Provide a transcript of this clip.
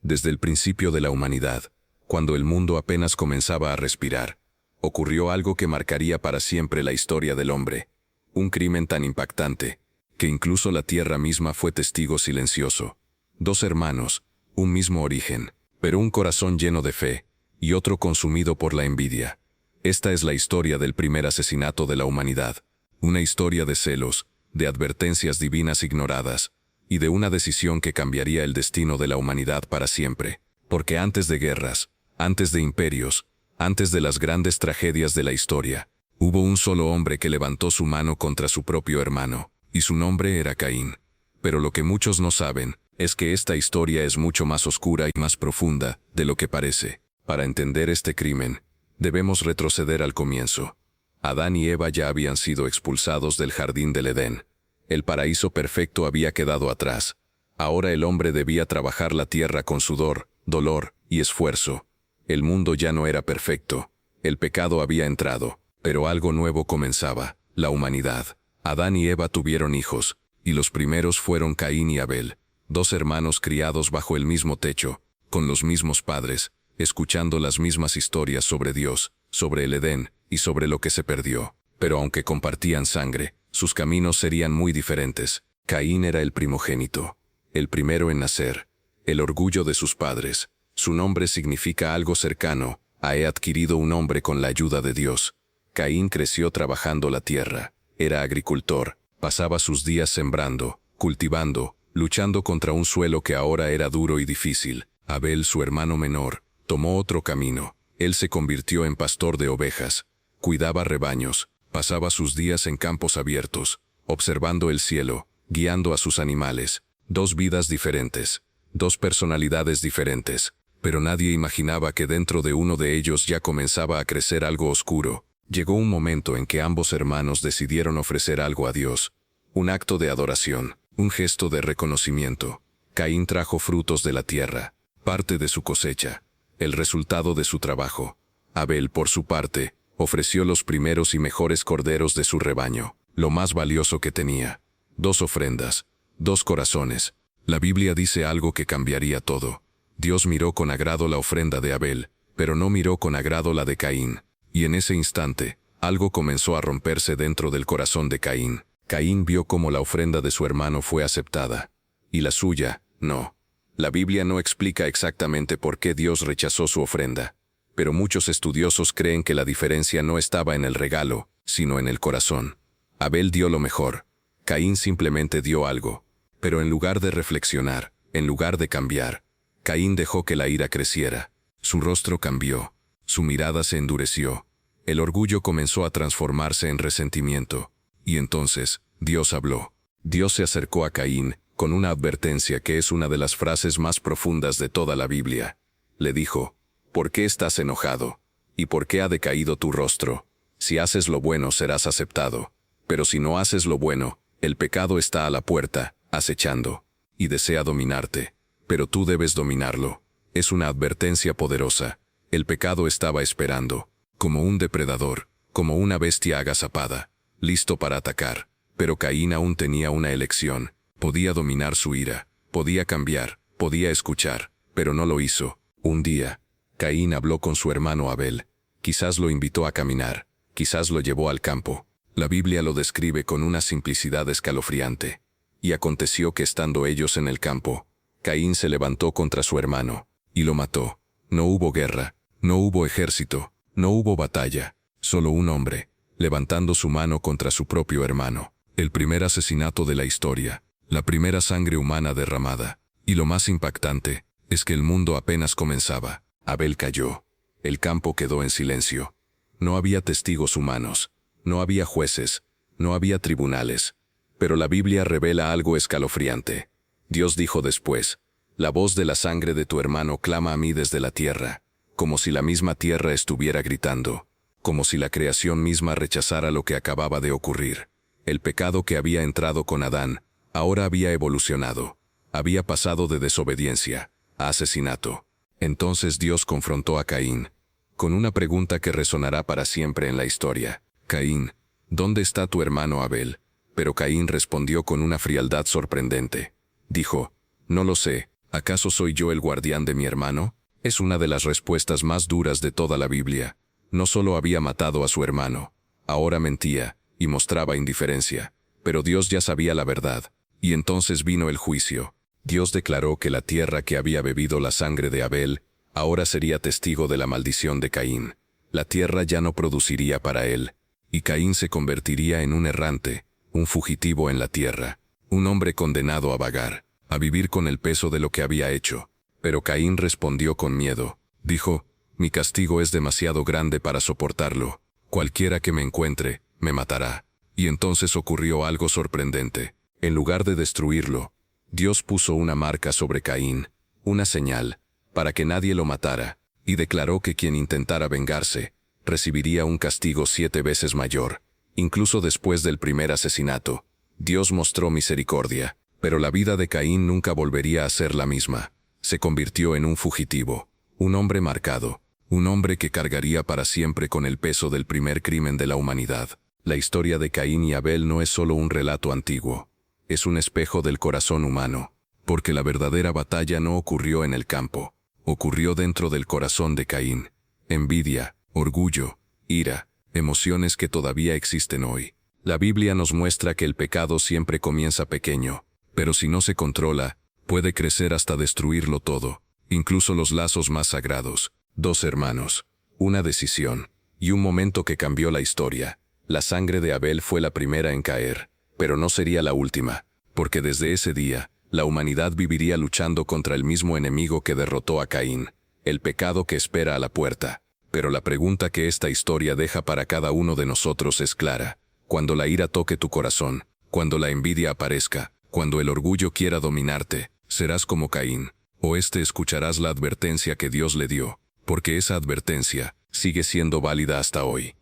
Desde el principio de la humanidad, cuando el mundo apenas comenzaba a respirar, ocurrió algo que marcaría para siempre la historia del hombre. Un crimen tan impactante, que incluso la tierra misma fue testigo silencioso. Dos hermanos, un mismo origen, pero un corazón lleno de fe, y otro consumido por la envidia. Esta es la historia del primer asesinato de la humanidad. Una historia de celos, de advertencias divinas ignoradas, y de una decisión que cambiaría el destino de la humanidad para siempre. Porque antes de guerras, antes de imperios, antes de las grandes tragedias de la historia, hubo un solo hombre que levantó su mano contra su propio hermano, y su nombre era Caín. Pero lo que muchos no saben, es que esta historia es mucho más oscura y más profunda de lo que parece. Para entender este crimen, debemos retroceder al comienzo. Adán y Eva ya habían sido expulsados del jardín del Edén. El paraíso perfecto había quedado atrás. Ahora el hombre debía trabajar la tierra con sudor, dolor y esfuerzo. El mundo ya no era perfecto. El pecado había entrado, pero algo nuevo comenzaba, la humanidad. Adán y Eva tuvieron hijos, y los primeros fueron Caín y Abel, dos hermanos criados bajo el mismo techo, con los mismos padres, escuchando las mismas historias sobre Dios, sobre el Edén y sobre lo que se perdió. Pero aunque compartían sangre, sus caminos serían muy diferentes. Caín era el primogénito, el primero en nacer, el orgullo de sus padres. Su nombre significa algo cercano a he adquirido un hombre con la ayuda de Dios. Caín creció trabajando la tierra, era agricultor, pasaba sus días sembrando, cultivando, luchando contra un suelo que ahora era duro y difícil. Abel, su hermano menor, tomó otro camino. Él se convirtió en pastor de ovejas, cuidaba rebaños, pasaba sus días en campos abiertos, observando el cielo, guiando a sus animales. Dos vidas diferentes, dos personalidades diferentes, pero nadie imaginaba que dentro de uno de ellos ya comenzaba a crecer algo oscuro. Llegó un momento en que ambos hermanos decidieron ofrecer algo a Dios, un acto de adoración, un gesto de reconocimiento. Caín trajo frutos de la tierra, parte de su cosecha, el resultado de su trabajo. Abel, por su parte, ofreció los primeros y mejores corderos de su rebaño, lo más valioso que tenía. Dos ofrendas, dos corazones. La Biblia dice algo que cambiaría todo. Dios miró con agrado la ofrenda de Abel, pero no miró con agrado la de Caín. Y en ese instante, algo comenzó a romperse dentro del corazón de Caín. Caín vio cómo la ofrenda de su hermano fue aceptada, y la suya, no. La Biblia no explica exactamente por qué Dios rechazó su ofrenda, pero muchos estudiosos creen que la diferencia no estaba en el regalo, sino en el corazón. Abel dio lo mejor, Caín simplemente dio algo. Pero en lugar de reflexionar, en lugar de cambiar, Caín dejó que la ira creciera. Su rostro cambió, su mirada se endureció, el orgullo comenzó a transformarse en resentimiento. Y entonces, Dios habló. Dios se acercó a Caín, con una advertencia que es una de las frases más profundas de toda la Biblia. Le dijo: ¿por qué estás enojado? ¿Y por qué ha decaído tu rostro? Si haces lo bueno serás aceptado. Pero si no haces lo bueno, el pecado está a la puerta, acechando, y desea dominarte. Pero tú debes dominarlo. Es una advertencia poderosa. El pecado estaba esperando, como un depredador, como una bestia agazapada, listo para atacar. Pero Caín aún tenía una elección. Podía dominar su ira, podía cambiar, podía escuchar, pero no lo hizo. Un día, Caín habló con su hermano Abel. Quizás lo invitó a caminar, quizás lo llevó al campo. La Biblia lo describe con una simplicidad escalofriante. Y aconteció que estando ellos en el campo, Caín se levantó contra su hermano, y lo mató. No hubo guerra, no hubo ejército, no hubo batalla, solo un hombre, levantando su mano contra su propio hermano. El primer asesinato de la historia, la primera sangre humana derramada. Y lo más impactante, es que el mundo apenas comenzaba. Abel cayó. El campo quedó en silencio. No había testigos humanos, no había jueces, no había tribunales. Pero la Biblia revela algo escalofriante. Dios dijo después: la voz de la sangre de tu hermano clama a mí desde la tierra, como si la misma tierra estuviera gritando, como si la creación misma rechazara lo que acababa de ocurrir. El pecado que había entrado con Adán, ahora había evolucionado, había pasado de desobediencia a asesinato. Entonces Dios confrontó a Caín, con una pregunta que resonará para siempre en la historia. Caín, ¿dónde está tu hermano Abel? Pero Caín respondió con una frialdad sorprendente. Dijo: no lo sé, ¿Acaso soy yo el guardián de mi hermano? Es una de las respuestas más duras de toda la Biblia. No solo había matado a su hermano, ahora mentía y mostraba indiferencia. Pero Dios ya sabía la verdad, y entonces vino el juicio. Dios declaró que la tierra que había bebido la sangre de Abel, ahora sería testigo de la maldición de Caín. La tierra ya no produciría para él, y Caín se convertiría en un errante, un fugitivo en la tierra, un hombre condenado a vagar, a vivir con el peso de lo que había hecho. Pero Caín respondió con miedo. Dijo, mi castigo es demasiado grande para soportarlo. Cualquiera que me encuentre, me matará. Y entonces ocurrió algo sorprendente. En lugar de destruirlo, Dios puso una marca sobre Caín, una señal, para que nadie lo matara, y declaró que quien intentara vengarse, recibiría un castigo 7 veces mayor. Incluso después del primer asesinato, Dios mostró misericordia, pero la vida de Caín nunca volvería a ser la misma. Se convirtió en un fugitivo, un hombre marcado, un hombre que cargaría para siempre con el peso del primer crimen de la humanidad. La historia de Caín y Abel no es solo un relato antiguo, es un espejo del corazón humano, porque la verdadera batalla no ocurrió en el campo, ocurrió dentro del corazón de Caín. Envidia, orgullo, ira, emociones que todavía existen hoy. La Biblia nos muestra que el pecado siempre comienza pequeño, pero si no se controla, puede crecer hasta destruirlo todo, incluso los lazos más sagrados. 2 hermanos, una decisión, y un momento que cambió la historia. La sangre de Abel fue la primera en caer, pero no sería la última, porque desde ese día, la humanidad viviría luchando contra el mismo enemigo que derrotó a Caín, el pecado que espera a la puerta. Pero la pregunta que esta historia deja para cada uno de nosotros es clara. Cuando la ira toque tu corazón, cuando la envidia aparezca, cuando el orgullo quiera dominarte, ¿serás como Caín, o escucharás la advertencia que Dios le dio? Porque esa advertencia sigue siendo válida hasta hoy.